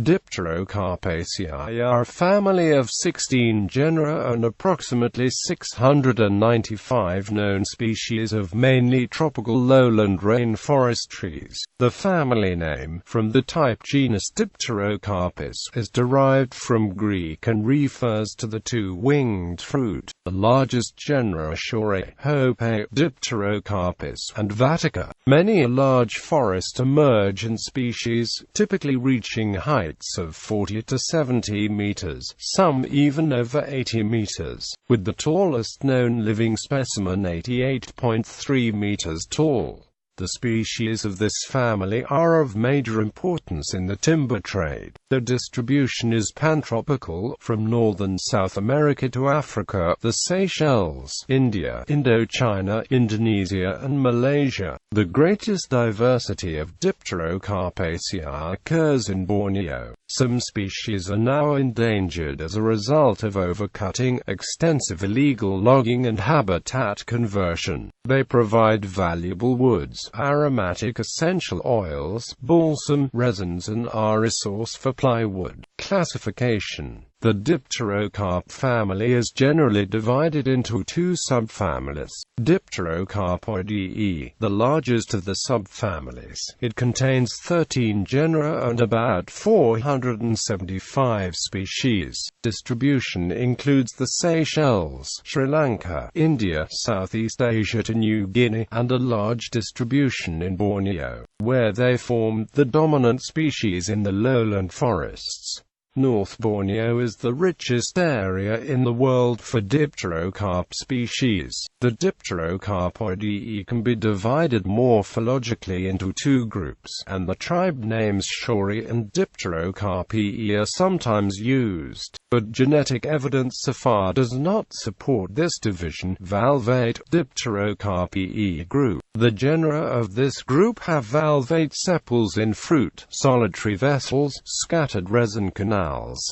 Dipterocarpaceae are a family of 16 genera and approximately 695 known species of mainly tropical lowland rainforest trees. The family name, from the type genus Dipterocarpus, is derived from Greek and refers to the two-winged fruit. The largest genera are Shorea, Hopea, Dipterocarpus, and Vatica Many, a large forest emergent species, typically reaching heights of 40 to 70 meters, some even over 80 meters, with the tallest known living specimen 88.3 meters tall. The species of this family are of major importance in the timber trade. Their distribution is pantropical, from northern South America to Africa, the Seychelles, India, Indochina, Indonesia and Malaysia. The greatest diversity of Dipterocarpaceae occurs in Borneo. Some species are now endangered as a result of overcutting, extensive illegal logging and habitat conversion. They provide valuable woods, aromatic essential oils, balsam, resins and are a source for plywood. Classification: the Dipterocarp family is generally divided into two subfamilies. Dipterocarpaceae, the largest of the subfamilies. It contains 13 genera and about 475 species. Distribution includes the Seychelles, Sri Lanka, India, Southeast Asia to New Guinea, and a large distribution in Borneo, where they form the dominant species in the lowland forests. North Borneo is the richest area in the world for Dipterocarp species. The Dipterocarpaceae can be divided morphologically into two groups, and the tribe names Shorea and Dipterocarpaceae are sometimes used, but genetic evidence so far does not support this division. Valvate Dipterocarpaceae group. The genera of this group have valvate sepals in fruit, solitary vessels, scattered resin canals,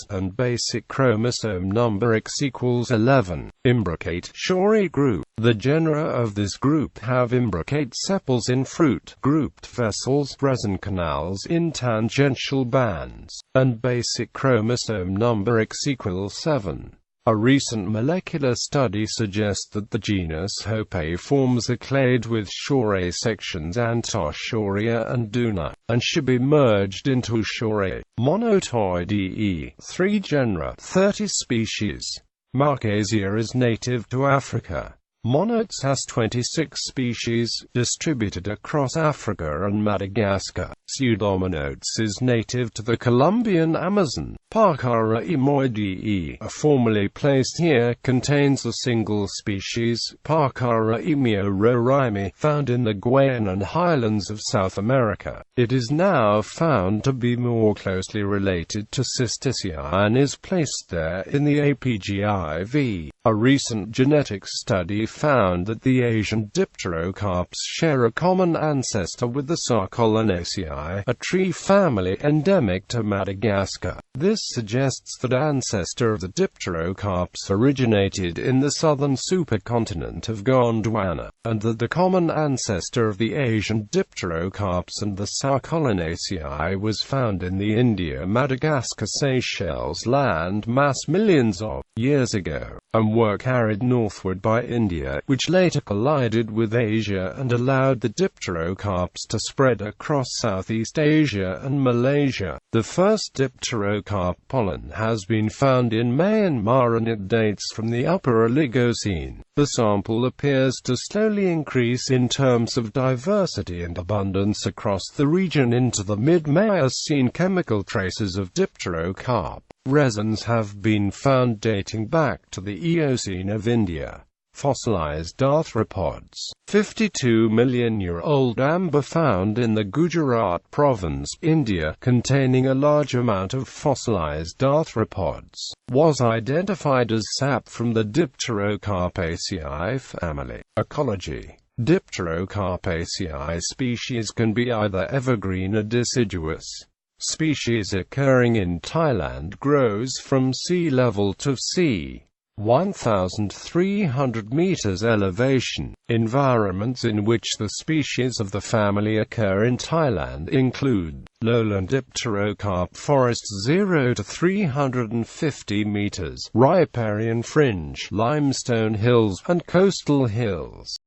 and basic chromosome number X equals 11. Imbricate Shorea group. The genera of this group have imbricate sepals in fruit, grouped vessels, resin canals in tangential bands, and basic chromosome number X equals 7. A recent molecular study suggests that the genus Hopea forms a clade with Shorea sections Shorea and Duna, and should be merged into Shorea. Monotoide, 3 genera, 30 species. Marcasia is native to Africa. Monotes has 26 species, distributed across Africa and Madagascar. Pseudomonotes is native to the Colombian Amazon. Parkara emoidee, formerly placed here, contains a single species, Parkara rorimi, found in the Guianan highlands of South America. It is now found to be more closely related to Cysticea and is placed there in the APGIV. A recent genetic study found that the Asian Dipterocarps share a common ancestor with the Sarcollanaceae, a tree family endemic to Madagascar. This suggests that ancestor of the Dipterocarps originated in the southern supercontinent of Gondwana, and that the common ancestor of the Asian Dipterocarps and the Sarcollanaceae was found in the India-Madagascar Seychelles land mass millions of years ago, and were carried northward by India, which later collided with Asia and allowed the Dipterocarps to spread across Southeast Asia and Malaysia. The first Dipterocarp pollen has been found in Myanmar and it dates from the Upper Oligocene. The sample appears to slowly increase in terms of diversity and abundance across the region into the mid-Miocene. Chemical traces of Dipterocarp resins have been found dating back to the Eocene of India. Fossilized arthropods. 52-million-year-old amber found in the Gujarat province, India, containing a large amount of fossilized arthropods, was identified as sap from the Dipterocarpaceae family. Ecology. Dipterocarpaceae species can be either evergreen or deciduous. Species occurring in Thailand grows from sea level to sea. 1,300 meters elevation. Environments in which the species of the family occur in Thailand include lowland Dipterocarp forests 0 to 350 meters, riparian fringe, limestone hills, and coastal hills.